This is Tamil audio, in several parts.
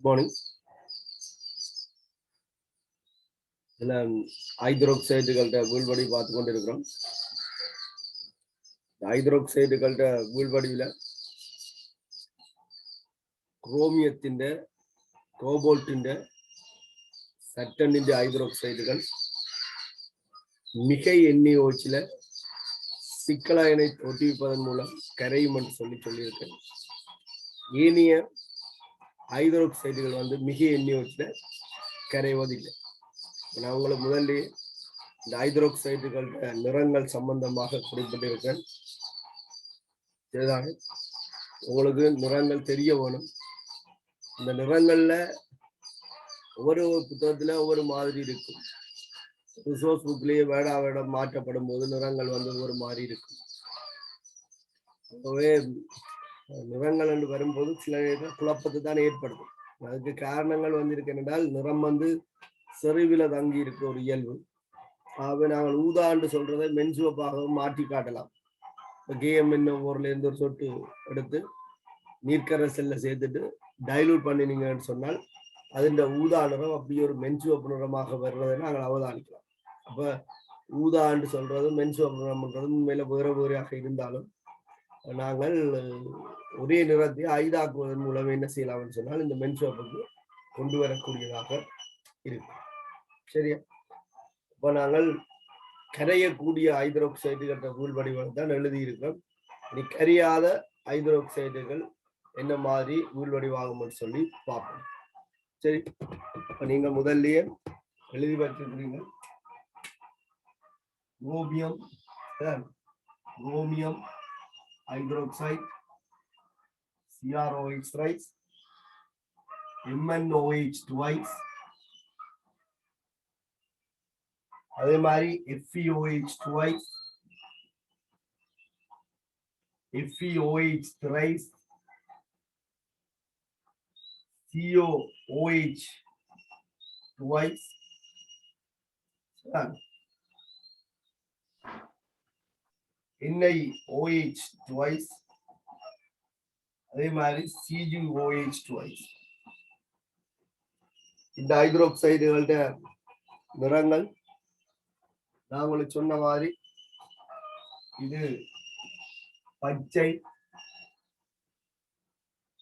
morning. ஹைட்ரோக்சைடுகள்கிட்ட வீழ்வடி பார்த்து கொண்டு இருக்கிறோம். ஹைட்ரோக்சைடுகள்கிட்ட வீழ்வடிவில் குரோமியத்தின் கோபால்ட்டின் சட்டனின் ஹைட்ரோக்சைடுகள் மிக NaOHல சிக்கலாயனை தோற்றுவிப்பதன் மூலம் கரையும் என்று சொல்லியிருக்கேன். ஏனைய ஹைட்ரோக்சைடுகள் மிக NaOHல கரைவதில்லை. நான் உங்களுக்கு முதல்ல இந்த ஹைட்ரோக்சைடுகள் நிறங்கள் சம்பந்தமாக குறிப்பிட்டிருக்கேன். இதுதான் உங்களுக்கு நிறங்கள் தெரிய வேணும். இந்த நிறங்கள்ல ஒவ்வொரு புத்தகத்துல ஒவ்வொரு மாதிரி இருக்கும். ரிசோர்ஸ் புக்லயே வேடம் மாற்றப்படும் போது நிறங்கள் ஒரு மாதிரி இருக்கும். ஆகவே நிறங்கள் என்று வரும்போது சில குழப்பத்தை தான் ஏற்படுத்தும். அதுக்கு காரணங்கள் இருக்கின்றால் நிறம் செறிவில தங்கி இருக்க ஒரு இயல்பு. ஆகவே நாங்கள் ஊதா என்று சொல்றதை மென்சுவப்பாக மாற்றி காட்டலாம். கேஎம் ஊர்ல இருந்து ஒரு சொட்டு எடுத்து நீர்க்கரசல்ல சேர்த்துட்டு டைலூட் பண்ணினீங்கன்னு சொன்னால் அதுல ஊதா நிறம் அப்படி ஒரு மென்சுவப்பு நிறமாக வர்றதை நாங்கள் அவதானிக்கலாம். அப்ப ஊதா என்று சொல்றது மென்சுவப்பு நிறம்ன்றது உண்மையில வேற வேறையாக இருந்தாலும் நாங்கள் ஒரே நிறத்தை ஐதாக்குவதன் மூலம் என்ன செய்யலாம்னு சொன்னால் இந்த மென்சுவப்புக்கு கொண்டு வரக்கூடியதாக இருக்கு. சரியா? இப்ப நாங்கள் கரையக்கூடிய ஹைட்ரோக்சைடுகிற வீழ்வடிவம் தான் எழுதியிருக்கிறோம். கரையாத ஹைட்ரோக்சைடுகள் என்ன மாதிரி வீழ்வடிவாகும் சொல்லி பார்ப்போம். சரி, இப்ப நீங்க முதல்லயே எழுதி வச்சிருக்கிறீங்க. Chromium hydroxide CrOH thrice, MnOH twice, அதே மாதிரி FeOH twice, FeOH thrice, COOH twice, NiOH twice, அதே மாதிரி CgOH twice. இந்த ஹைட்ரோக்சைடுகளோட நிறங்கள் நான் உங்களுக்கு சொன்ன மாதிரி இது பச்சை,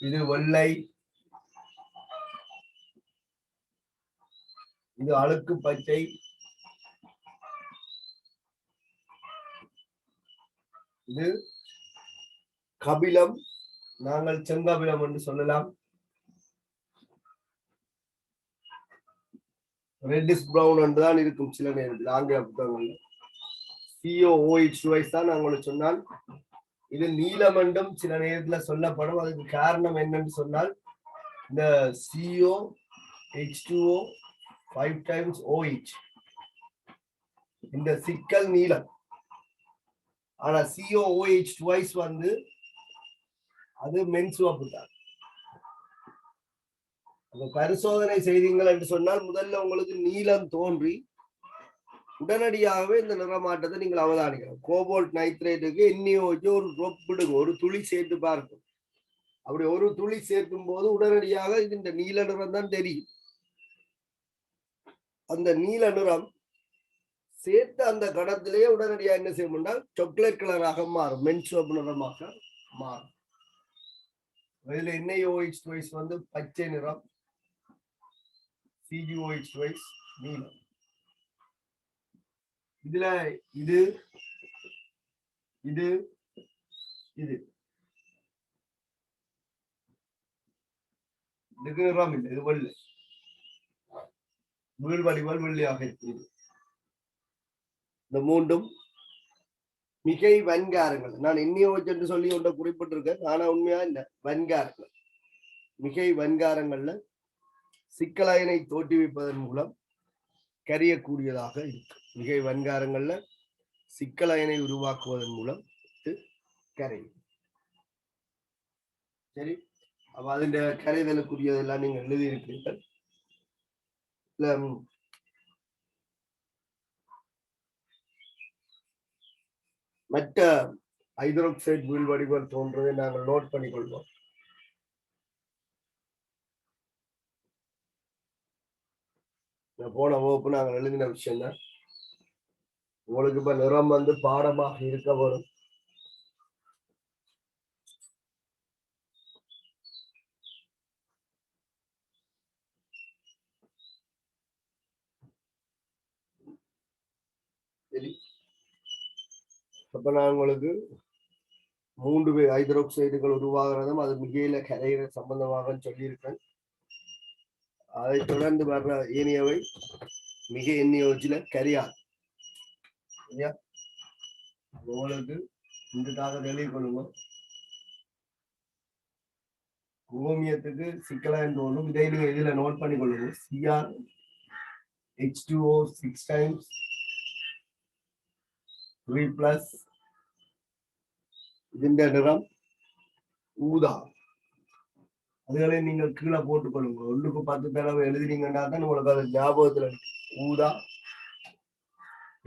இது வெள்ளை, இது அழுக்கு பச்சை, இது கபிலம், நாங்கள் செங்கபிலம் என்று சொல்லலாம். ரெட்டிஷ் பிரவுன் என்றுதான் இருக்கும் சில நேரத்தில் ஆங்கில புத்தகங்கள். COOH twice தான் நாங்கள் சொன்னால் இது நீலம் என்றும் சில நேரத்தில் சொல்லப்படும். அதுக்கு காரணம் என்னன்னு சொன்னால் இந்த CO H2O 5 times OH இந்த சிக்கல் நீலம். ஆனா COOH twice அது மென்சுவப்பு தான். அந்த பரிசோதனை செய்தீங்கள் என்று சொன்னால் முதல்ல உங்களுக்கு நீலம் தோன்றி உடனடியாகவே இந்த நிறமாட்டத்தை நீங்கள் அவதானிக்கலாம். கோபால்ட் நைட்ரேட்டுக்கு NaOH ஒரு ட்ராப் விடுங்க, ஒரு துளி சேர்த்து பார்க்கும். அப்படி ஒரு துளி சேர்க்கும் போது உடனடியாக இது இந்த நீல நிறம் தான் தெரியும். அந்த நீல நிறம் சேர்த்த அந்த கடத்திலேயே உடனடியாக என்ன செய்யும் என்றால் சாக்லேட் கலராக மாறும், மென்சுவப்பு நிறமாக மாறும். இதுல NiOH twice பச்சை நிறம், CgOH twice நீலம். இதுல இது இது இது இதுக்கு நிறம் இல்லை, இது வெள்ளை, வீழ்வடிவல் வெள்ளையாக இருக்கிறது. இந்த மூன்றும் மிகை வன்காரங்கள். நான் NaOH என்று சொல்லி ஒன்றை குறிப்பிட்டிருக்கேன். ஆனா உண்மையா இல்லை, வன்காரங்கள். மிகை வன்காரங்கள்ல சிக்கலாயனை தோற்றுவிப்பதன் மூலம் கரியக்கூடியதாக இருக்கு. மிகை வன்காரங்கள்ல சிக்கலாயனை உருவாக்குவதன் மூலம் கரையும். சரி, அப்ப அதின் கரைதலுக்குரியதெல்லாம் நீங்க எழுதி இருக்கிறீர்கள். மற்ற ஹைட்ரோக்சைடு வீழ்வடிவம் தோன்றதை நாங்கள் நோட் பண்ணிக்கொள்வோம். போன வகுப்பு நாங்கள் எழுதின விஷயம் தான். உங்களுக்கு இப்ப நிறம் வந்து பாடமாக இருக்க வரும். சரி, அப்ப நான் உங்களுக்கு 3 ஹைட்ரோக்சைடுகள் உருவாகிறதும் அது மிகையில கரையிற சம்பந்தமாக சொல்லியிருக்கேன். அதை தொடர்ந்து வர்ற ஏனையவை மிக எண்ணியோச்சில கரியாது. உங்களுக்கு இந்த தாக்கத்தை எழுதி கொள்ளுங்க. குரோமியத்துக்கு சிக்கலாக தோணும். இதை நீங்க இதுல நோட் பண்ணி கொள்ளுங்க. Cr H2O 6 times 3 plus ഇതിന്റെ நிறம் ஊதா. அதுகளை நீங்கள் கீழே போட்டுக் கொள்ளுங்க. 1க்கு 10 தடவை எழுதினீங்கன்னா தான் உங்களுக்கு அது ஞாபகத்துல ஊதா.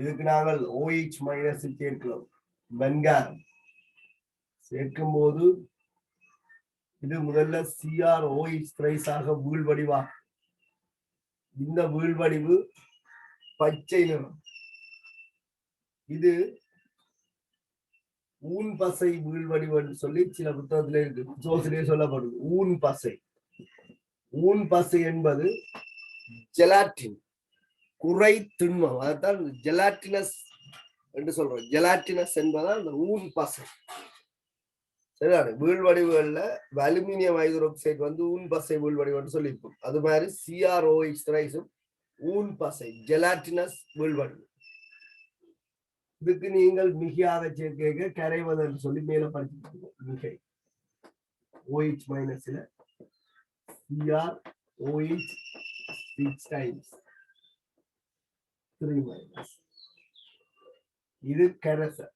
இதுக்கு நாங்கள் OH மைனஸ் சேர்க்கிறோம். வெண்காரம் சேர்க்கும் போது இது முதல்ல CrOH திரைசாக வீழ்வடிவா. இந்த வீழ்வடிவு பச்சை நிறம். இது ஊன் பசை வீழ்வடிவு என்று சொல்லி சில புத்தகத்திலே இருக்கு, ஜோசிலே சொல்லப்படுது. ஊன் பசை. ஊன் பசை என்பது ஜெலாட்டின் குறை திண்மம். அதைத்தான் ஜெலாட்டினஸ் என்று சொல்றோம். ஜெலாட்டினஸ் என்பதால் அந்த ஊன் பசை. சரியான வீழ்வடிவுகள்ல அலுமினியம் ஹைட்ரோக்சைடு வந்து ஊன் பசை வீழ்வடிவுன்னு சொல்லியிருப்போம். அது மாதிரி CrOH திரைசும் ஊன் பசை ஜெலாட்டினஸ் வீழ்வடிவு. இதுக்கு நீங்கள் மிகையாக சேர்க்க கரைவதற்கு சொல்லி மேல படிச்சுக்கோங்க. மிகை OH மைனஸ்ல CrOH 6 times 3 minus. இது கரைசல்.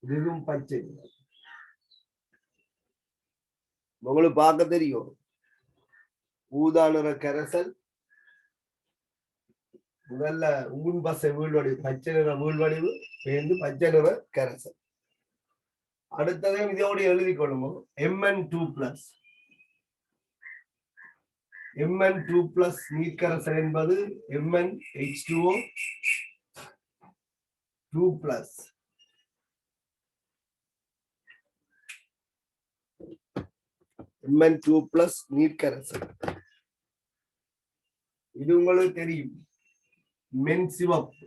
இதுவும் பச்சை. உங்களுக்கு பார்க்க தெரியும். ஊதா நிற கரைசல் முதல்ல ஊன் பசை வீழ்வடிவு, பச்சை நிற வீழ்வடிவு சேர்ந்து பச்சை நிற கரைசல். அடுத்ததையும் இதோடு எழுதி கொள்ளுங்க. Mn2+. Mn2+ நீர்க்கரைசல் என்பது MnH2O 2+. Mn2+ நீர்க்கரைசல். இது உங்களுக்கு தெரியும். மென் சிவப்பு.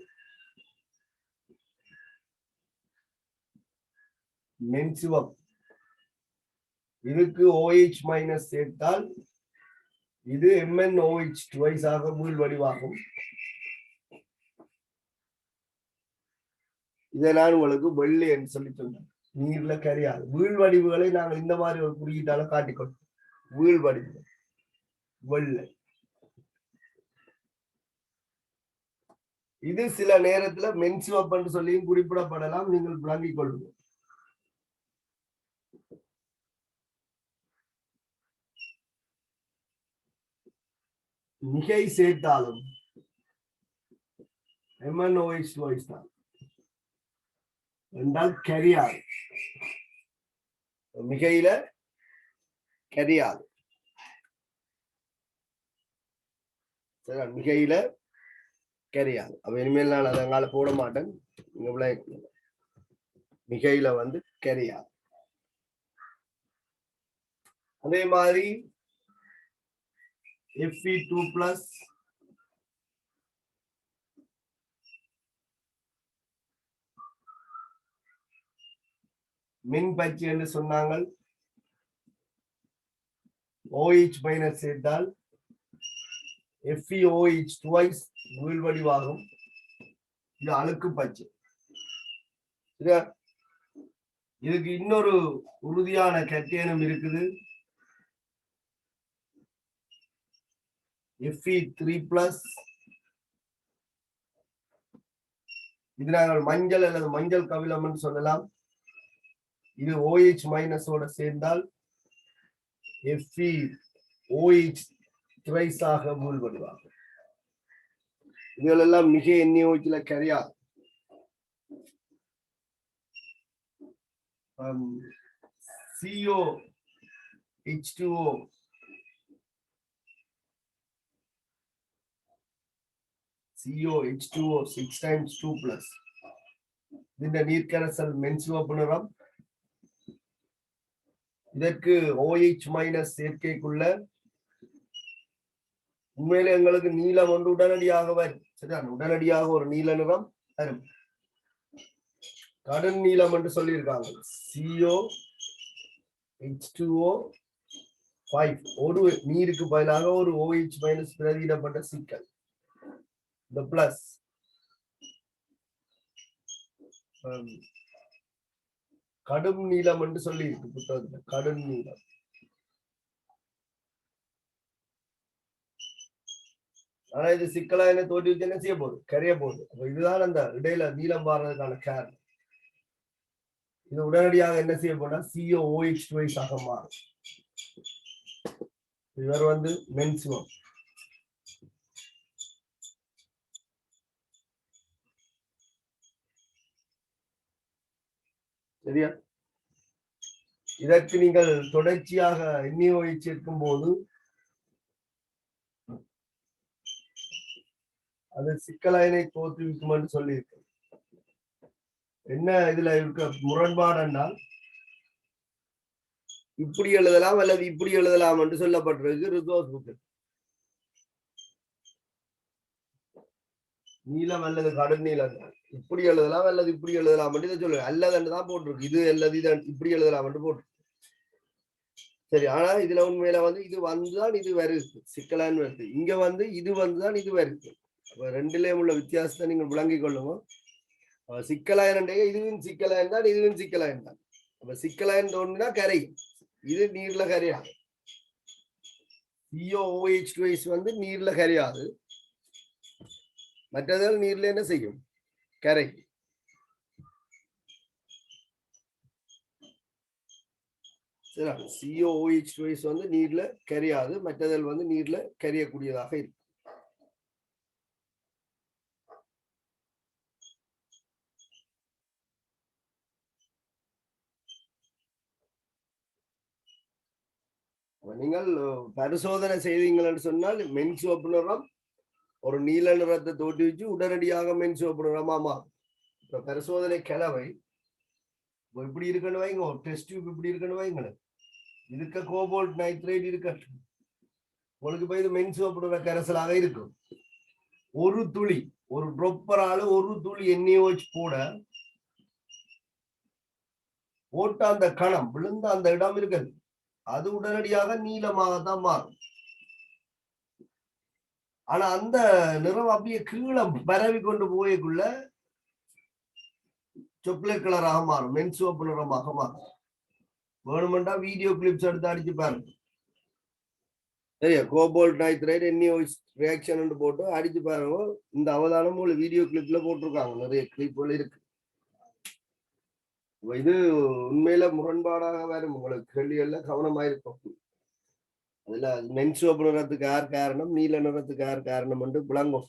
மென் சிவப்பு. இதுக்கு OH மைனஸ் சேர்த்தால் இது MnOH ட்வைஸாக வீழ்வடிவாகும். இதை நான் உங்களுக்கு வெள்ளை என்று சொல்லி சொன்னேன். நீர்ல கரையாது. வீழ்வடிவுகளை நாங்கள் இந்த மாதிரி ஒரு குறியீட்டால காட்டிக்கொள்வோம். வீழ்வடிவு வெள்ளை. இது சில நேரத்துல மென்சிவப் என்று சொல்லியும் குறிப்பிடப்படலாம். நீங்கள் விளங்கிக் கொள்ளுங்கள். மிகை சேர்த்தாலும் MnOH ட்வைஸ் தான் என்றால் கரியாது. மிகையில கரியாது. மிகையில கரியாது. அப்ப இனிமேல் நான் அதங்கால போட மாட்டேன். மிகையில வந்து கரியாது. அதே மாதிரி Fe2+, மின் பச்சை என்று சொன்னாங்க. OH மைனஸ் சேர்த்தால் FeOH ட்வைஸ் வீழ்வடிவாகும். இது அழுக்கு பச்சை. இதுக்கு இன்னொரு உறுதியான கட்டியனம் இருக்குது. Fe3+. இது நாங்கள் மஞ்சள் அல்லது மஞ்சள் கவிழம் என்று சொல்லலாம். இது OH மைனஸோட சேர்ந்தால் FeOH த்ரைஸாக வீழ்வடிவாகும். இதுகளெல்லாம் மிக எண்ணியோச்சில கரையாது. COH2O COH2O 6 times 2 plus இந்த நீர்க்கரைசல் மென்சிவப்பு நிறம். இதற்கு OH மைனஸ் சேர்க்கைக்குள்ள உண்மையிலே எங்களுக்கு நீலம் ஒன்று உடனடியாக வரும். சரிதான், உடனடியாக ஒரு நீல நிறம் வரும். கடும் நீலம் என்று சொல்லியிருக்காங்க. COH2O 5 ஒரு நீருக்கு பதிலாக ஒரு OH மைனஸ் பிரதியிடப்பட்ட சிக்கல். இந்த பிளஸ் கடும் நீலம் என்று சொல்லி இருக்கு புத்தகத்துல. கடும் நீலம். ஆனா இது சிக்கலா என்ன தோற்றி வச்சு என்ன செய்ய போகுது, கரைய போகுது. அப்ப இதுதான் அந்த இடையில நீளம் மாறுறதுக்கான காரணம். இது உடனடியாக என்ன செய்ய போனா COOH2 ஆக மாறும். இவர் வந்து மென்சிவம். சரியா? இதற்கு நீங்கள் தொடர்ச்சியாக NaOH சேர்க்கும் போது அது சிக்கலாயினை தோற்றுவிக்கும் என்று சொல்லியிருக்கு. என்ன இதுல இருக்க முரண்பாடு என்றால் இப்படி எழுதலாம் அல்லது இப்படி எழுதலாம் என்று சொல்லப்பட்டிருக்கு ரிசோர்ஸ் புக். நீளம் அல்லது கடும் நீளம் இப்படி எழுதலாம் அல்லது இப்படி எழுதலாம் என்று சொல்லு. அல்லது தான் போட்டிருக்கு. இது அல்லது இது இப்படி எழுதலாம் என்று போட்டிருக்கு. சரி, ஆனா இதுல உண்மையில வந்து இது வந்துதான் இது வருது, சிக்கலான்னு வருது. இங்க வந்து இது வந்துதான் இது வருது. ரெண்டுலயும் உள்ள வித்தியாசத்தை நீங்கள் விளங்கிக் கொள்ளுங்க. சிக்கலாயன் இதுவும் சிக்கலாயன் தான், இதுவும் சிக்கலாயன் தான். அப்ப சிக்கலாயன் தோணுனா கரை, இது நீர்ல கரையாது. COOH2 வந்து நீர்ல கரையாது, மற்றதால் நீர்ல என்ன செய்யும், கரை. COOH2 வந்து நீர்ல கரையாது, மற்றதால் வந்து நீர்ல கரையக்கூடியதாக இருக்கு. நீங்கள் பரிசோதனை செய்தீங்கன்னு சொன்னால் மென்சிவப்பு நிறம் ஒரு நீல நிறத்தை தோற்றுவிச்சு உடனடியாக மென்சிவப்பு நிறமா மாறும். இப்ப பரிசோதனை கலவை இப்படி இருக்குன்னு வைங்க, டெஸ்ட் டியூப் இப்படி இருக்குன்னு வைங்களேன். இதுக்கு கோபால்ட் நைட்ரேட் இருக்கட்டும், உங்களுக்கு போய் இது மென்சிவப்பு நிற கரைசலாக இருக்கும். ஒரு துளி, ஒரு ட்ரொப்பரால ஒரு துளி NaOH போட்ட அந்த கணம் விழுந்த அந்த இடம் இருக்குது, அது உடனடியாக நீளமாகத்தான் மாறும். ஆனா அந்த நிறம் அப்படியே கீழே பரவி கொண்டு போயக்குள்ள சாக்லேட் கலராக மாறும், மென்சிவப்பு நிறமாக மாறும். வேணுமெண்டா வீடியோ கிளிப்ஸ் எடுத்து அடிச்சு பாருங்க. சரியா, கோபால்ட் நைட்ரேட் NaOH ரியாக்ஷன் போட்டு அடிச்சு பாருங்க. இந்த அவதானம் ஒரு வீடியோ கிளிப்ல போட்டிருக்காங்க, நிறைய கிளிப்புகள் இருக்கு. இது உண்மையில முரண்பாடாக வரும். உங்களுக்கு கேள்விகள்ல கவனமாயிருக்கும். அதுல மென்சிவப்பு நிறத்துக்கு யார் காரணம், நீல நிறத்துக்கு யார் காரணம் என்று விளங்கும்.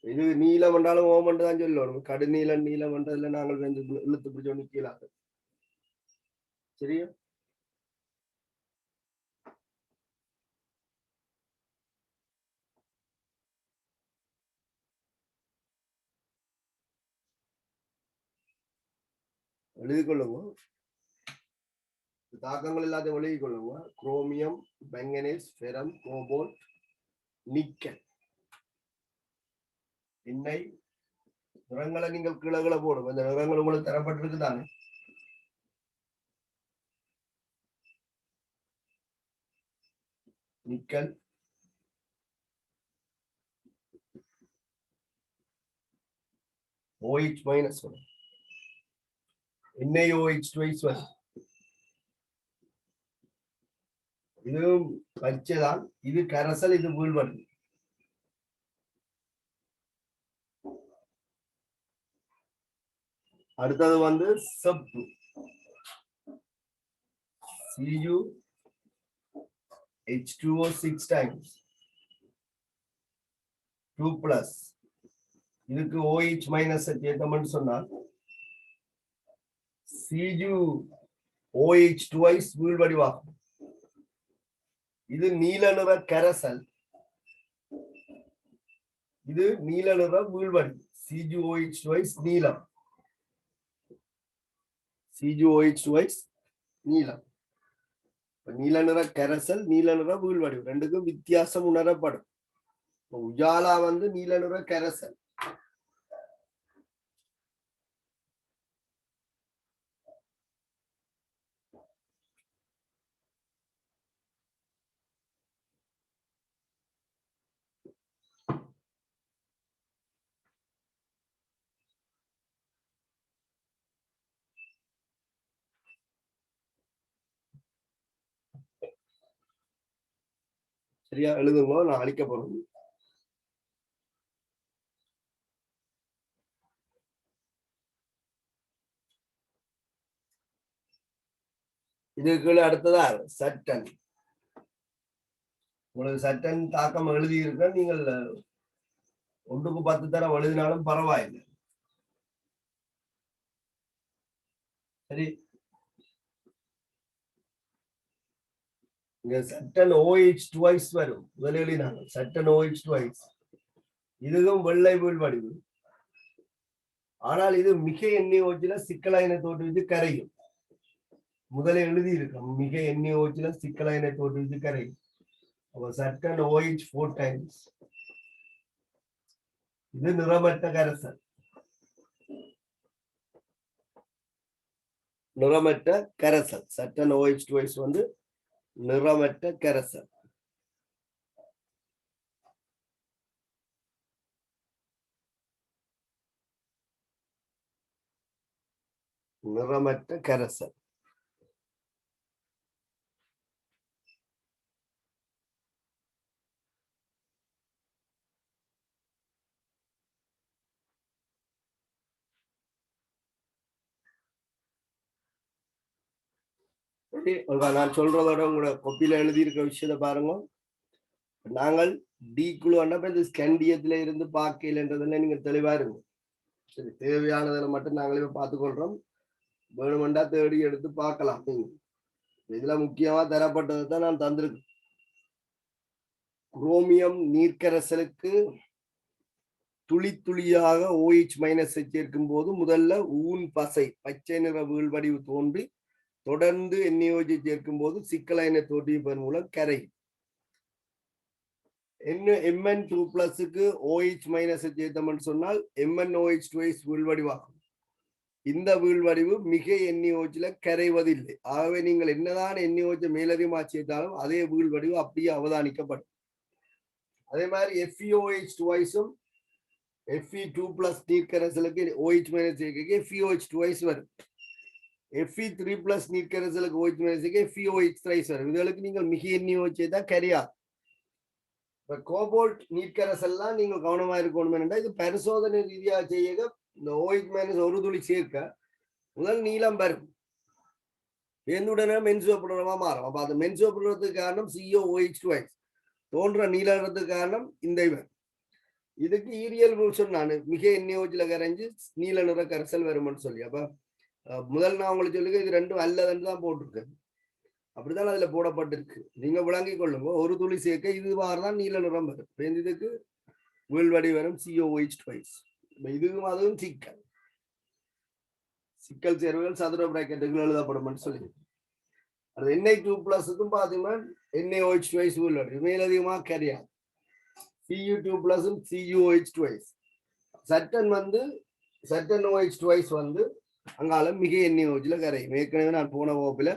இது நீலம் என்றாலும் ஓமன்று தான் சொல்லணும். கடுநீலம் நீலம் என்றதுல நாங்கள் இழுத்து பிடிச்ச நிக்கலாது. சரியா? எழுதி கொள்ளுங்க, தாக்கங்கள் எல்லாத்தையும் எழுதி கொள்ளுங்க. குரோமியம், பெங்கனேஸ், ஃபெரம், கோபால்ட், நிக்கல், எண்ணெய் நிறங்களை நீங்கள் கிழக்குல போடும். இந்த நிறங்கள் உங்களுக்கு தரப்பட்டிருக்கு தானே. நிக்கல், OH மைனஸ் வரும், NaOH2 வரும். இது பச்சைதான், இது கரைசல், இது வீழ்வடு. அடுத்தது வந்து செப்பு, CuH2O 6 times 2 plus. இதுக்கு OH மைனஸ் சேர்த்தோம்னு சொன்னால் CuOH2 வீழ்வடிவாகும். இது நீல நிற கரைசல், இது நீல நிற வீழ்வடிவு CgOH2 நீலம், CgOH2 நீலம். நீல நிற கரைசல், நீல நிற வீழ்வடிவு ரெண்டுக்கும் வித்தியாசம் உணரப்படும். உஜாலா வந்து நீல நிற கரைசல். சரியா எழுதுங்க, நான் அழிக்க போறேன். இதுக்கு அடுத்ததா சட்டன். உங்களுக்கு சட்டன் தாக்கம் எழுதி இருக்க, நீங்கள் 1க்கு 10 தடவை எழுதினாலும் பரவாயில்லை. சரி, இங்க சட்டன் OH2 வரும். முதலில் சட்டன் OH2 இதுவும் வெள்ளை வீழ்வடிவு. ஆனால் இது மிக NaOH சிக்கலாயினை தோற்றுவித்து கரையும். முதலில் எழுதி இருக்கும் மிக NaOH சிக்கலாயினை தோற்றுவித்து கரையும். அப்ப சட்டன் OH 4 times. இது நிறமற்ற கரைசல். நிறமற்ற கரைசல் சட்டன் OH2 வந்து நிறமற்ற கரைசல். நிறமற்ற கரைசல். நான் சொல்றதோட உங்களோட கொப்பியில எழுதி இருக்க விஷயத்த பாருங்க. நாங்கள் டி குழு ஸ்கண்டியத்துல இருந்து பார்க்கலன்றதுல நீங்க தெளிவா இருங்க. சரி, தேவையானதை மட்டும் நாங்களே பார்த்துக்கொள்றோம். வேணுமெண்டா தேடி எடுத்து பார்க்கலாம். இதுல முக்கியமா தரப்பட்டதை தான் நான் தந்திருக்கேன். குரோமியம் நீர்க்கரசலுக்கு துளி துளியாக OH- சேர்க்கும் போது முதல்ல ஊன் பசை பச்சை நிற வீழ்வடிவு தோன்றி தொடர்ந்து NaOH சேர்க்கும் போது சிக்கலாயினை தோற்றியதன் மூலம் கரை. Mn2+க்கு OH- சேர்த்தோம்னு சொன்னால் MnOH2 வீழ்வடிவாகும். இந்த வீழ்வடிவு மிக NaOH கரைவதில்லை. ஆகவே நீங்கள் என்னதான் NaOH மேலதிகமாக சேர்த்தாலும் அதே வீழ்வடிவு அப்படியே அவதானிக்கப்படும். அதே மாதிரி FeOH2 Fe2+ நீர்க்கரசலுக்கு OH- சேர்க்க FeOH2 வரும். Fe3+ நீர்க்கரசலுக்கு OH- சேர்க்க FeOH3 வரும். இதுகளுக்கு நீங்கள் மிக NaOH தான் கரையாது. கோபால்ட் நீர்க்கரசல்லாம் நீங்கள் கவனமா இருக்கணும். என்றால் இது பரிசோதனை ரீதியாக செய்ய இந்த OH- ஒரு துளி சேர்க்க முதல் நீளம் வரும். உடனே மென்சுவப்படுறமா மாறும். அப்ப அது மென்சுவப்படுறதுக்கு காரணம் COOH2 தோன்ற நீளத்துக்கு காரணம் இந்த இவன். இதுக்கு ஈரியல் சொன்னானு மிக NaOH கரைஞ்சு நீல நிற கரைசல் வரும்னு சொல்லி. அப்ப முதல் நான் உங்களுக்கு சொல்லுங்க, இது ரெண்டும் அல்லதுன்னு தான் போட்டிருக்கு. அப்படித்தான் அதுல போடப்பட்டிருக்கு. நீங்க விளங்கிக் கொள்ளுங்க. ஒரு துளி சேர்க்க இது தான் நீல நிறம் வரும். இதுக்கு வீழ்வடி வரும் COOH2. இதுவும் அதுவும் சிக்கல். சிக்கல் சேர்வுகள் சதுர பிராக்கெட்டுகள் எழுதப்படும் சொல்லி. அது Na2+க்கும் பாத்தீங்கன்னா NaOH2 வீழ்வடி மேலதிகமாக கரையாது. Cu2+ம் CuOH2. சட்டன் OH2 வந்து அங்கால மிக NaOH கரையும். ஏற்கனவே நான் போன வகுப்புல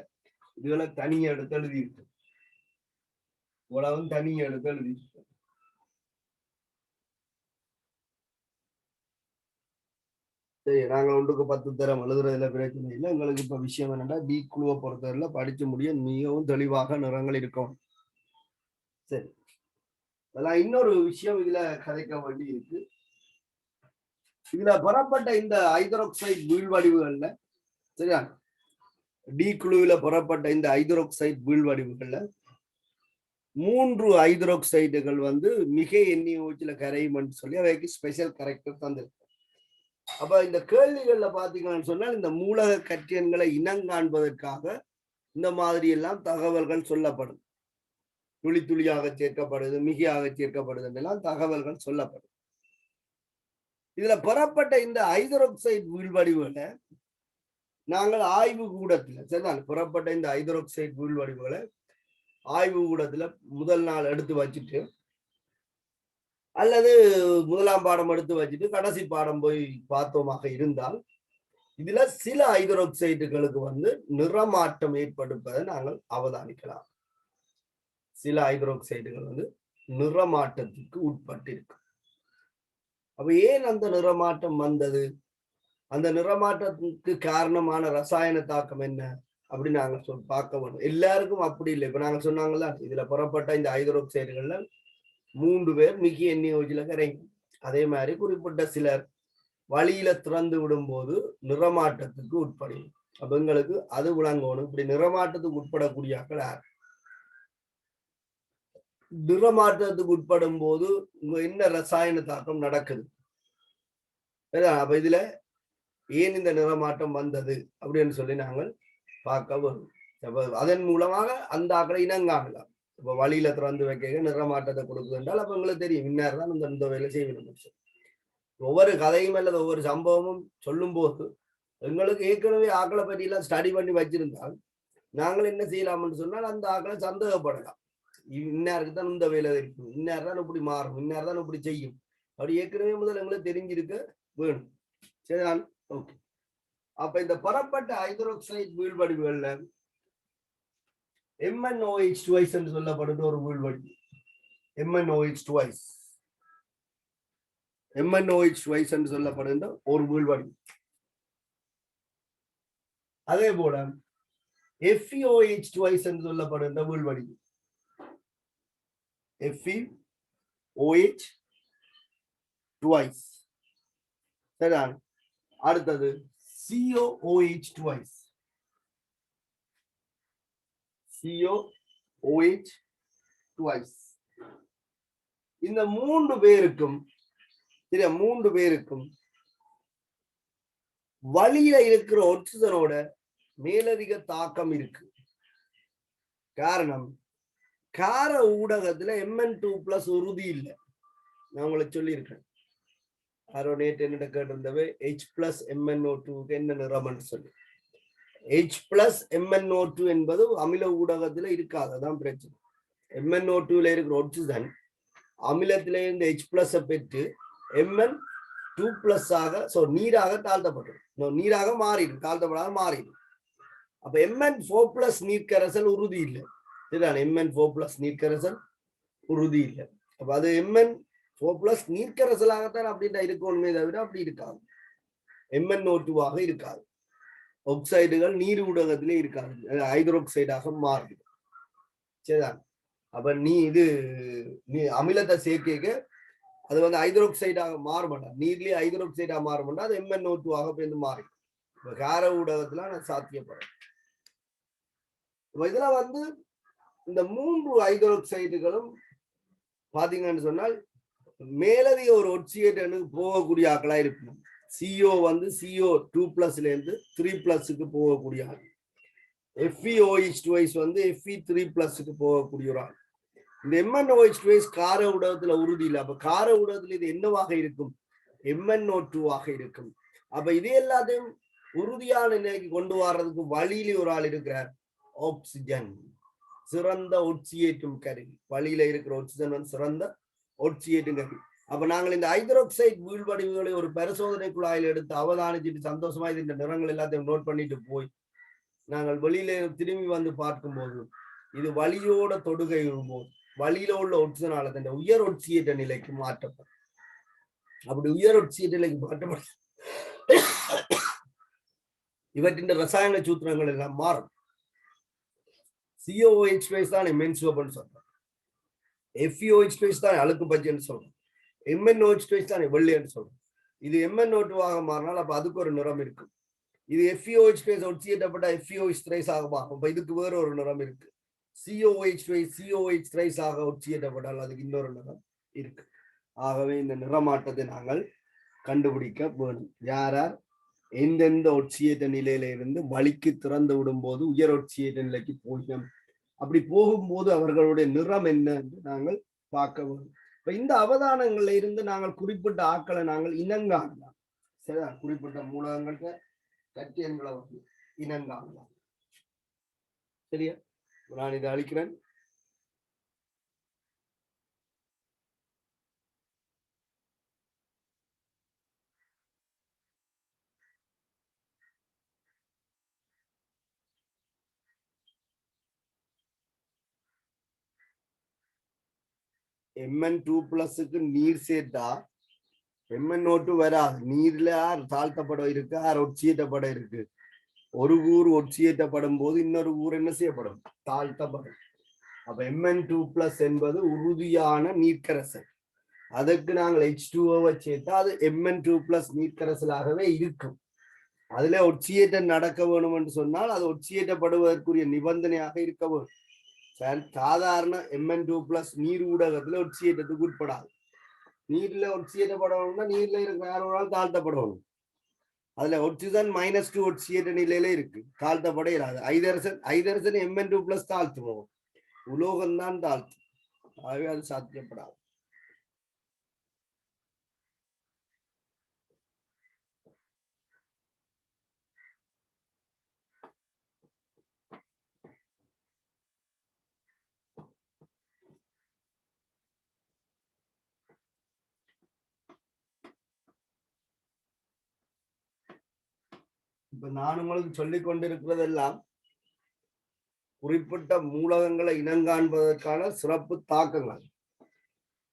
இதுகளை தனியை எடுத்து எழுதியிருக்கு. உலகம் தனியை எடுத்து எழுதியிருக்கு. சரி, நாங்க 1க்கு 10 தரம் எழுதுறதுல பிரச்சனை இல்லை. எங்களுக்கு இப்ப விஷயம் என்னன்னா டி குழுவை பொறுத்தவரையில படிச்சு முடிய மிகவும் தெளிவாக நிறங்கள் இருக்கும். சரி, அதெல்லாம் இன்னொரு விஷயம் இதுல கதைக்க வேண்டி இருக்கு. இதுல பெறப்பட்ட இந்த ஹைட்ரோக்சைடு வீழ்வடிவுகள்ல, சரியா, டி குழுவில பெறப்பட்ட இந்த ஹைட்ரோக்சைடு வீழ்வடிவுகள்ல 3 ஹைட்ரோக்சைடுகள் வந்து மிக NaOH கரையும் சொல்லி அவைக்கு ஸ்பெஷல் கரெக்டர் தந்திருக்கு. அப்ப இந்த கேள்விகள்ல பாத்தீங்கன்னு சொன்னால் இந்த மூலக கட்டியன்களை இனங்காண்பதற்காக இந்த மாதிரி எல்லாம் தகவல்கள் சொல்லப்படும். துளி துளியாக சேர்க்கப்படுது, மிகையாக சேர்க்கப்படுது எல்லாம் தகவல்கள் சொல்லப்படும். இதுல பெறப்பட்ட இந்த ஹைட்ரோக்சைடு வீழ்வடிவுகளை நாங்கள் ஆய்வு கூடத்துல சரிதான் பெறப்பட்ட இந்த ஹைட்ரோக்சைடு வீழ்வடிவுகளை ஆய்வு கூடத்துல முதல் நாள் எடுத்து வச்சுட்டு அல்லது முதலாம் பாடம் எடுத்து வச்சுட்டு கடைசி பாடம் போய் பார்த்தோமாக இருந்தால் இதுல சில ஹைட்ரோக்சைடுகளுக்கு வந்து நிறமாற்றம் ஏற்படுவதை நாங்கள் அவதானிக்கலாம். சில ஹைட்ரோக்சைடுகள் வந்து நிறமாற்றத்துக்கு உட்பட்டிருக்கு. அப்ப ஏன் அந்த நிறமாற்றம் வந்தது, அந்த நிறமாற்றத்துக்கு காரணமான ரசாயன தாக்கம் என்ன அப்படின்னு நாங்க பார்க்க வேணும். எல்லாருக்கும் அப்படி இல்லை. இப்ப நாங்க சொன்னாங்கல்ல இதுல புறப்பட்ட இந்த ஹைட்ரோக்சைடுகள்ல 3 பேர் மிக எண்ணியோஜில கரைக்கும். அதே மாதிரி குறிப்பிட்ட சிலர் வழியில திறந்து விடும் போது நிறமாற்றத்துக்கு உட்படும். அப்ப எங்களுக்கு அது விளங்கணும். இப்படி நிறமாற்றத்துக்கு உட்படக்கூடிய ஆக்கள் யார், நிறமாற்றத்துக்கு உட்படும் போது என்ன ரசாயன தாக்கம் நடக்குது, அப்ப இதுல ஏன் இந்த நிறமாற்றம் வந்தது அப்படின்னு சொல்லி நாங்கள் பார்க்க வரும். அதன் மூலமாக அந்த ஆக்களை இனங்காணலாம். இப்ப வழியில திறந்து வைக்க நிறமாற்றத்தை கொடுக்குது என்றால் அப்ப எங்களுக்கு தெரியும் இன்னார் தான் இந்த வேலை செய்யணும். ஒவ்வொரு கதையும் அல்லது ஒவ்வொரு சம்பவமும் சொல்லும் போது எங்களுக்கு ஏற்கனவே ஆக்களை பற்றி எல்லாம் ஸ்டடி பண்ணி வச்சிருந்தால் நாங்கள் என்ன செய்யலாம்னு சொன்னால் அந்த ஆக்களை சந்தேகப்படலாம். இன்னாருக்கு தான் இந்த வேலை இருக்கும், இன்னார் தான் இப்படி மாறும், இன்னார் தான் இப்படி செய்யும், அப்படி ஏற்கனவே முதல் எங்களுக்கு தெரிஞ்சிருக்க வேணும். சரிதான், ஓகே. அப்ப இந்த பெறப்பட்ட ஹைட்ரோக்சைடு வீழ்வடிவுகள்ல MnOH2 என்று சொல்லப்படுகிற ஒரு வீழ்வடிவு, MnOH2 என்று சொல்லப்படுகின்ற ஒரு வீழ்வடிவு. அதே போல FeOH2 என்று சொல்லப்படுகின்ற வீழ்வடிவு, FeOH2. சரிதான். அடுத்தது COOH2. இந்த 3 பேருக்கும் சரியா, 3 பேருக்கும் வழியில இருக்கிற ஆக்சிஜனோட மேலதிக தாக்கம் இருக்கு. காரணம், கார ஊடகத்துல Mn2+ உறுதி இல்லை. நான் உங்களுக்கு சொல்லியிருக்கேன். நேற்று என்ன கேட்டிருந்தவே H+MnO2 என்ன நிறம்னு சொல்லி. H+MnO2 என்பது அமில ஊடகத்துல இருக்காது, அதான் பிரச்சனை. MnO2ல இருக்கிற ஆக்சிஜன் அமிலத்தில இருந்து H+ பெற்று Mn2+ ஆக நீராக தாழ்த்தப்படும், நீராக மாறிடும், தாழ்த்தப்படாத மாறிடும். அப்ப Mn4+ நீர்க்கரசல் உறுதி இல்லை. சரிதான், Mn4+ நீர்க்கரசல் உறுதி இல்லை. அப்ப அது Mn4+ நீர்க்கரசலாகத்தான் அப்படின்ட்டு இருக்கணுமே தவிர அப்படி இருக்காது, MnO2 இருக்காது. ஆக்சைடுகள் நீர் ஊடகத்திலே இருக்காது, ஹைட்ரோக்சைடாக மாறுது. சரிதான். அப்ப நீ அமிலத்தை சேர்க்க அது வந்து ஹைட்ரோக்சைடாக மாற மாட்டான், நீர்லயே ஹைட்ரோக்சைடாக மாற மாட்டா, அது MnO2 மாறி கார ஊடகத்துல சாத்தியப்படும். இதுல வந்து இந்த 3 ஹைட்ரோக்சைடுகளும் பாத்தீங்கன்னு சொன்னால் மேலதிக ஒரு ஒட்சியேட்டனுக்கு போகக்கூடிய ஆக்களா இருக்கணும். CO வந்து CO2+ இருந்து 3+ போகக்கூடிய ஆள். FeOH2 வந்து Fe3+ போகக்கூடிய ஒரு ஆள். இந்த MnOH2 கார ஊடகத்துல உறுதி இல்லை. அப்ப கார ஊடகத்துல இது என்னவாக இருக்கும், MnO2 இருக்கும். அப்ப இது எல்லாத்தையும் உறுதியான நிலைக்கு கொண்டு வர்றதுக்கு வழியில ஒரு ஆள் இருக்கிறார், ஆக்சிஜன். சிறந்த ஒட்சியேற்றும் கருவி. வழியில இருக்கிற ஆக்சிஜன் வந்து சிறந்த ஒட்சியேற்றும் கருவி. அப்ப நாங்கள் இந்த ஹைட்ரோக்சைடு வீழ்வடிவுகளை ஒரு பரிசோதனை குழாயில் எடுத்து அவதானிச்சுட்டு சந்தோஷமா இந்த நிறங்கள் எல்லாத்தையும் நோட் பண்ணிட்டு போய் நாங்கள் வெளியில திரும்பி வந்து பார்க்கும்போது இது வழியோட தொடுகை வரும்போது வழியில உள்ள ஒட்சிஜனால தன் உயர் ஒட்சியேற்ற நிலைக்கு மாற்றப்படும். அப்படி உயர் ஒட்சியேற்ற நிலைக்கு மாற்றப்படும் இவற்றின் ரசாயன சூத்திரங்கள் எல்லாம் மாறும். COOH தான் மென்சுவப்னு சொல்றோம், FeOH தான் அழுக்கு பச்சைன்னு சொல்றோம், MnOH தான் வெள்ளைன்னு சொல்றோம். இது MnO2 மாறினால் அப்ப அதுக்கு ஒரு நிறம் இருக்கும். இது FeOH ஒட்சியேற்றப்பட்ட FeOH மாறும், அப்ப இதுக்கு வேற ஒரு நிறம் இருக்கு. COOH ஒட்சியேற்றப்பட்டால் அதுக்கு இன்னொரு நிறம் இருக்கு. ஆகவே இந்த நிறமாற்றத்தை நாங்கள் கண்டுபிடிக்க வேணும். யார் யார் எந்தெந்த ஒட்சியேற்ற நிலையில இருந்து வலிக்கு திறந்து விடும் போது உயர் ஒட்சியேற்ற நிலைக்கு போகும், அப்படி போகும்போது அவர்களுடைய நிறம் என்ன என்று நாங்கள் பார்க்க வேண்டும். இப்ப இந்த அவதானங்கள்ல இருந்து நாங்கள் குறிப்பிட்ட ஆக்களை நாங்கள் இனங்காணலாம். சரியா? குறிப்பிட்ட மூலகங்கள்ட்ட கட்டியன்களை வந்து இனங்காணலாம். சரியா? நான் இதை அழிக்கிறேன். Mn2+ நீர் சேர்த்தா MnO2 வராது. நீர்ல தாழ்த்தப்பட இருக்கு, ஒட்சியேற்றப்பட இருக்கு. ஒரு கூறு ஒட்சியேற்றப்படும் போது இன்னொரு கூறு என்ன செய்யப்படும்? தாழ்த்தப்படும். அப்ப Mn2+ என்பது உறுதியான நீர்க்கரசல். அதற்கு நாங்கள் H2O சேர்த்தா அது Mn2+ நீர்க்கரசலாகவே இருக்கும். அதுல ஒட்சியேற்றம் நடக்க வேணும் என்று சொன்னால் அது ஒட்சியேற்றப்படுவதற்குரிய நிபந்தனையாக இருக்க வேண்டும். சாதாரண Mn2+ நீர் ஊடகத்துல ஒட்சியேற்றத்துக்கு உட்படாது. நீர்ல ஒட்சியேற்றப்படணும்னா நீர்ல இருக்கிற யாரோட தாழ்த்தப்படணும். அதுல ஒட்சிஜன் -2 ஒட்சியேற்ற நிலையில இருக்கு, தாழ்த்தப்பட இராது. ஐதரசன் Mn2+ தாழ்த்துவோம், உலோகம் தான் தாழ்த்து. ஆகவே அது சாத்தியப்படாது. இப்ப நான் உங்களுக்கு சொல்லிக் கொண்டிருக்கிறதெல்லாம் குறிப்பிட்ட மூலகங்களை இனங்காண்பதற்கான சிறப்பு தாக்கங்கள்.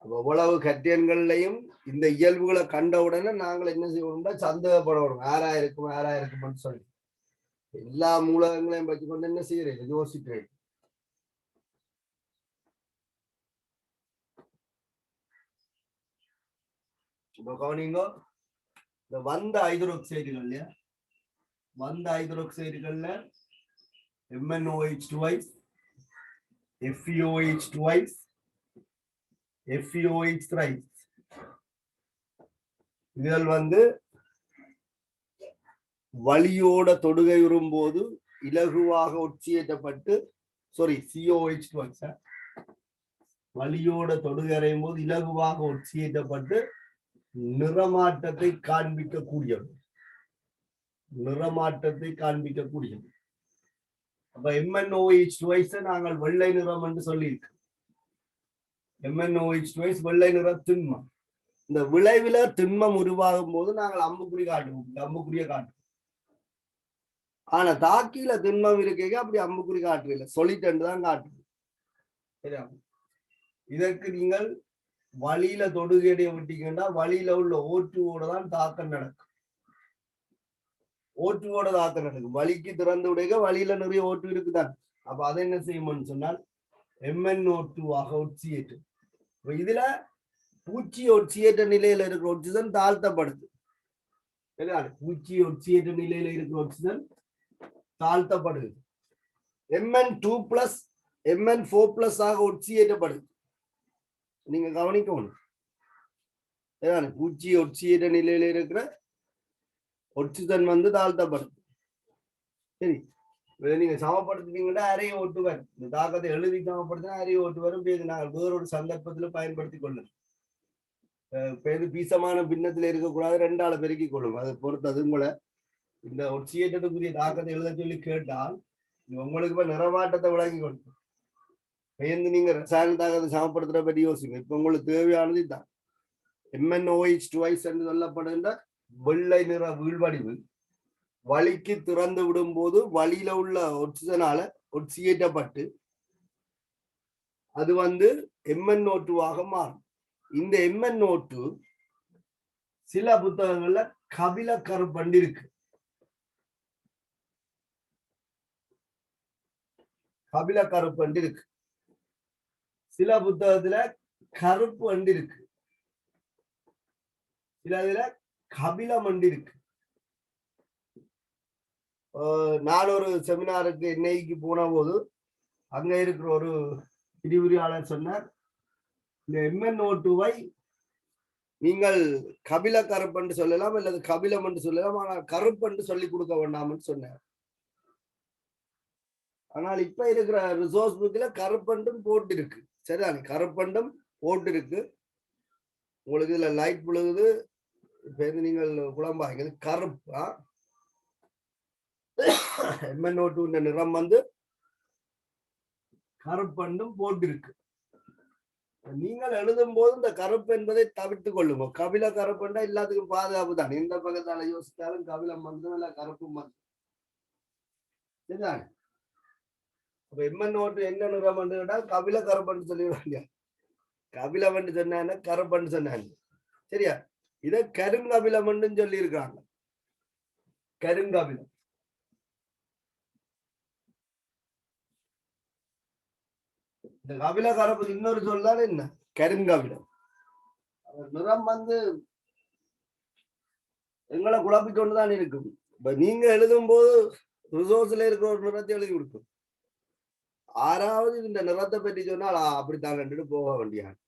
அவ்வளவு கட்டியன்கள்லையும் இந்த இயல்புகளை கண்டவுடனே நாங்கள் என்ன செய்வோம்னா சந்தேகப்படணும், யாராயிருக்கும்னு சொல்லி எல்லா மூலகங்களையும் பற்றி கொண்டு என்ன செய்யறேன், யோசிக்கிறேன். இப்ப கவனிங்க, இந்த வந்த ஹைட்ரோக்சைடுகள் இல்லையா, வந்த ஹைட்ரோக்சைடுகள்ல MnOH twice, FeOH twice, FeOH thrice. இதில் வந்து வலியோட தொடுகையுறும் போது இலகுவாக ஒட்சியேற்றப்பட்டு COH twice, வலியோட தொடுகரையும் போது இலகுவாக ஒட்சியேற்றப்பட்டு நிறமாற்றத்தை காண்பிக்கக்கூடியது. அப்ப MnOH twice நாங்கள் வெள்ளை நிறம் என்று சொல்லியிருக்கோம். MnOH twice வெள்ளை நிற திண்மம். இந்த விளைவில திண்மம் உருவாகும் போது நாங்கள் அம்புக்குறி காட்டுவோம். ஆனா தாக்கியில திண்மம் இருக்க அப்படி அம்புக்குறி காட்டுறீங்க, சொல்லிட்டு தான் காட்டுவோம். சரியா? இதற்கு நீங்கள் வழியில தொடுகையை விட்டீங்கன்னா வழியில உள்ள O2ஓட தான் தாக்கம் நடக்கும். O2ஓட தாக்கம் நடக்கும். வலிக்கு திறந்து விடுக வழியில நிறைய O2 இருக்குதான். அப்ப அதை என்ன செய்யும்னு சொன்னால் MnO2 ஆக ஒட்சியேற்று. இதுல பூச்சி ஒட்சியேற்ற நிலையில இருக்கிற ஒட்சிஜன் தாழ்த்தப்படுது. பூச்சி ஒட்சியேற்ற நிலையில இருக்கிற ஒட்சிஜன் தாழ்த்தப்படுது. Mn2+ Mn4+ ஆக ஒட்சியேற்றப்படுது. நீங்க கவனிக்கணும், பூச்சி ஒட்சியேற்ற நிலையில இருக்கிற ஒட்சிஜன் வந்து தாழ்த்தப்படுது. சரி, நீங்க சமப்படுத்திட்டீங்கன்னா அறைய ஓட்டு வரும். இந்த தாக்கத்தை எழுதி சமப்படுத்தினா அறைய ஓட்டு வரும். நாங்கள் வேறொரு சந்தர்ப்பத்துல பயன்படுத்தி கொள்ளணும். பீசமான பின்னத்துல இருக்கக்கூடாது, 2 ஆளை பெருக்கிக் கொள்ளும். அதை பொறுத்தது கூட இந்த ஒட்சியேற்றத்துக்குரிய தாக்கத்தை எழுத சொல்லி கேட்டால் உங்களுக்கு இப்ப நிறமாட்டத்தை விளங்கி கொடுக்கும். பெயர்ந்து நீங்க ரசாயன தாக்கத்தை சமப்படுத்துற பற்றி யோசிங்க. இப்ப உங்களுக்கு தேவையானது தான் MnOH twice என்று சொல்லப்படுகின்ற வெள்ளை நிற வீழ்வடிவு வலிக்கு திறந்து விடும் போது வழியில உள்ள ஒட்சிஜனால ஒட்சியேற்றப்பட்டு அது வந்து MnO2 ஆக மாறும். இந்த MnO2 சில புத்தகங்கள்ல கபில கருப்பண்டு இருக்கு. சில புத்தகத்துல கருப்பு அண்டு இருக்கு. சில இதுல கபிலம் அண்டு இருக்கு. நான் ஒரு செமினாருக்கு என்ஐக்கு போன போது அங்க இருக்கிற ஒரு விரிவுரையாளர் சொன்னார், இந்த MnO2-வை நீங்கள் கபில கருப்பென்று சொல்லலாம் அல்லது கபிலம் என்று சொல்லலாம், ஆனால் கருப்பென்று சொல்லி கொடுக்க வேண்டாம்னு சொன்னார். ஆனால் இப்ப இருக்கிற ரிசோர்ஸ் புக்ல கருப்பண்டும் போட்டு இருக்கு. சரிதானே, கருப்பண்டும் போட்டு இருக்கு. உங்களுக்கு இதுல லைட் விழுகுது. இப்ப நீங்கள் குழம்பாங்க கருப்பா MnO2 நிறம் வந்து கருப்பென்றும் போட்டிருக்கு. நீங்கள் எழுதும் போது இந்த கருப்பு என்பதை தவிர்த்து கொள்ளுங்க. கபில கருப்புண்டா எல்லாத்துக்கும் பாதுகாப்பு தான். எந்த பக்கத்தால யோசித்தாலும் கபிலம் வந்து இல்ல கருப்பும் வந்து சரிதான். அப்ப MnO2 என்ன நிறம் கேட்டா கபில கருப்பன்னு சொல்லிடுவாங்க. கபிலம் என்று சொன்ன கருப்பன்னு சொன்னாங்க. சரியா? இத கருங்கபிலம் சொல்லி இருக்காங்க. கருங்கபிலம். இந்த கபில கருப்பு இன்னொரு சொல்லால் என்ன? கருங்கபிலம். நிறம் வந்து எங்களை குழப்பிக்கொண்டுதான் இருக்கும். இப்ப நீங்க எழுதும் போது ரிசோர்ஸ்ல இருக்கிற ஒரு நிறத்தை எழுதி கொடுக்கும். ஆறாவது இந்த நிறத்தை பற்றி சொன்னால் அப்படித்தான் கண்டுட்டு போக வேண்டியான்.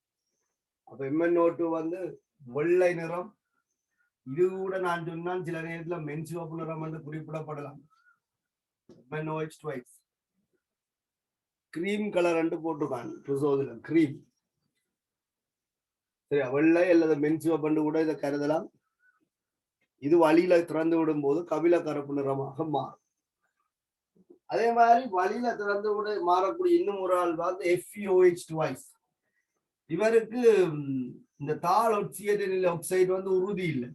அப்ப MnO2 வந்து வெள்ளை நிறம். இது கூட நான் சொன்னால் சில நேரத்துல மென்சிவப்பு நிறம் என்று குறிப்பிடப்படலாம். MnOH twice கிரீம் கலர் என்று போட்டிருக்காங்க ரிசோர்ஸ்ல கிரீம். சரியா? வெள்ளை அல்லது மென்சிவப்பு கூட இதை கருதலாம். இது வழியில திறந்து விடும் போது கபில கருப்பு நிறமாக மாறும். அதே மாதிரி வழியில திறந்து விட மாறக்கூடிய இன்னும் ஒரு ஆள் வந்து FeOH twice. இவருக்கு இந்த தாள் ஒட்சியேற்ற ஆக்சைடு வந்து உறுதி இல்லை.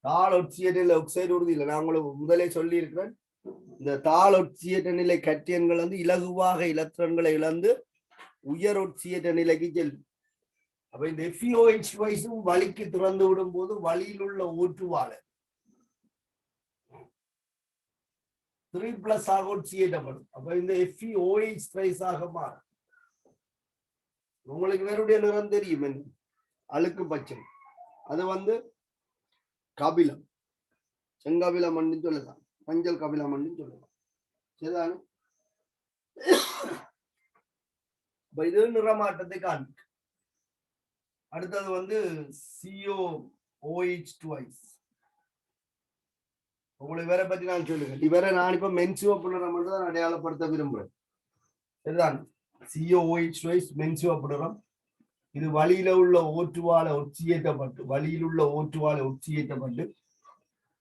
தாள் ஒட்சியேற்ற ஆக்சைடு உறுதி இல்லை. நான் உங்களுக்கு முதலே சொல்லி இருக்கிறேன். இந்த தாள் ஒட்சியேற்ற நிலை கட்டியன்கள் வந்து இலகுவாக இலத்திரன்களை இழந்து உயர் ஒட்சியேற்ற நிலைக்கு செல்லும். அப்ப இந்த FeOH twice-ம் வழிக்கு திறந்து விடும் போது வழியில் உள்ள ஓட்டுவாள 3+ ஆக ஒட்சியேற்றப்படும். அப்ப இந்த FeOH twice ஆக மாறும். உங்களுக்கு வேறுடைய நிறம் தெரியும், அழுக்கு பச்சை. அது வந்து கபிலம், செங்கபிலம் சொல்லலாம், மஞ்சள் கபிலம் சொல்லலாம். சரிதானே? இது நிறமாட்டத்தை காண்பிக்கும். அடுத்தது வந்து COOH twice. உங்களுக்கு வேற பத்தி நான் சொல்லுங்க. இவரை நான் இப்ப மென்சிவப்பு நிறம் தான் அடையாளப்படுத்த விரும்புறேன். சரிதான்? COOH twice மென்சிவப்பு நிறம். இது வழியில உள்ள ஓட்டுவாளை ஒட்சியேற்றப்பட்டு வழியில் உள்ள ஓட்டுவாளை ஒட்சியேற்றப்பட்டு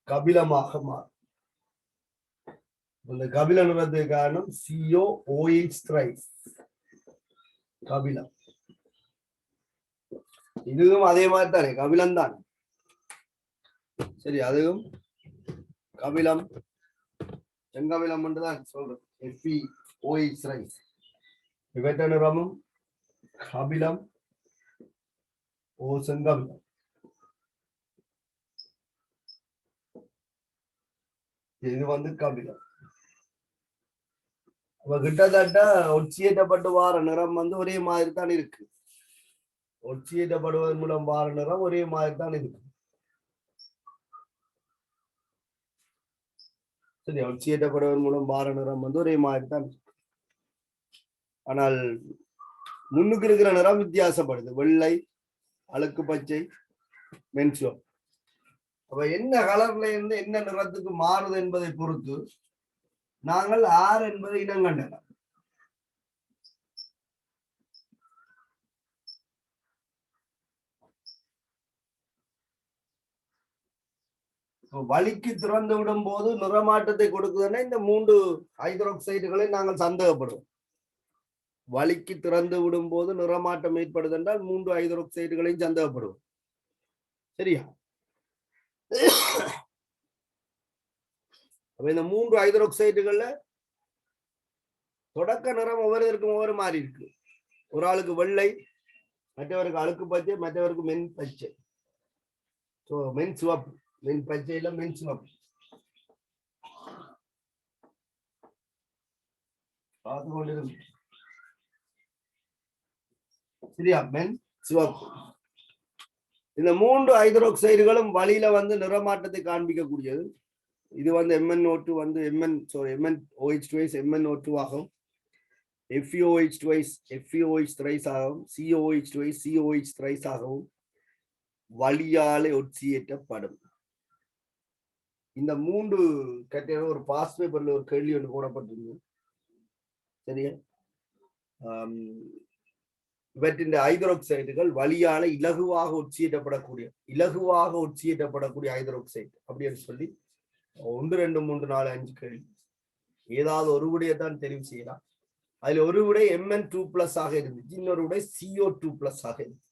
கபிலமாக மாறும். இந்த கபில நிறத்துக்கு காரணம் COOH twice கபிலம். இதுவும் அதே மாதிரி தானே, கபிலம் தான். சரி, அதுவும் கபிலம் செங்கபிலம் தான் சொல்றேன். FeOH twice. இவற்ற நிறமும் கபிலம் செங்கபிலம். இது வந்து கபிலம். கிட்டத்தட்ட ஒட்சியேற்றப்பட்டு வார நிறம் வந்து ஒரே மாதிரி தான் இருக்கு. ஒட்சியேற்றப்படுவதன் மூலம் வார நிறம் ஒரே மாதிரி தான் இருக்கு. சரி, ஒட்சியேற்றப்படுவதன் மூலம் வார நிறம் வந்து ஒரே மாதிரி தான் இருக்கு. ஆனால் முன்னுக்கு இருக்கிற நிறம் வித்தியாசப்படுது. வெள்ளை, அழுக்கு பச்சை, மென்சிவம். அப்ப என்ன கலர்ல இருந்து என்ன நிறத்துக்கு மாறுது என்பதை பொறுத்து நாங்கள் R என்பதை இனம் கண்டலாம். வழிக்கு திறந்து விடும் போது நிறமாற்றத்தை கொடுக்குதுன்னா இந்த 3 ஹைட்ரோக்சைடுகளை நாங்கள் சந்தேகப்படுவோம். வழிக்கு திறந்து விடும் போது நிறமாற்றம் ஏற்படுது என்றால் 3 ஹைட்ரோக்சைடுகளையும் சந்தேகப்படுவோம். சரியா? அப்ப இந்த 3 ஹைட்ரோக்சைடுகள்ல தொடக்க நிறம் ஒவ்வொருவருக்கும் ஒவ்வொரு மாதிரி இருக்கு. ஒரு ஆளுக்கு வெள்ளை, மற்றவருக்கு அழுக்கு பச்சை, மற்றவருக்கு மென் பச்சை. மென் சிவப்பு, மென் பச்சையில மென் சிவப்பு. பார்த்து கொண்டிருக்கும். சரியா? மென் சிவப்பு. இந்த 3 ஹைட்ரோக்சைடுகளும் வழியில வந்து நிறமாற்றத்தை காண்பிக்கக்கூடியது. இது வந்து MnO2 வந்து MnOH twice MnO2 ஆகும். FeOH twice FeOH thrice ஆகும். COOH twice COOH thrice ஆகவும் வழியாலே ஒட்சியேற்றப்படும். இந்த 3 கட்டிய ஒரு பாஸ் பேப்பர்ல ஒரு கேள்வி ஒன்று போடப்பட்டிருக்கு. சரியா? இவற்றின் ஹைட்ரோக்சைடுகள் வழியால இலகுவாக உட்சியேற்றப்படக்கூடிய ஹைட்ரோக்சைடு அப்படின்னு சொல்லி 1 2 3 4 5 கேள்வி. ஏதாவது ஒரு விடையத்தான் தெரிவு செய்யலாம். அதுல ஒரு விடை Mn2+ ஆக இருந்துச்சு, இன்னொரு விடை CO2+ ஆக இருந்துச்சு.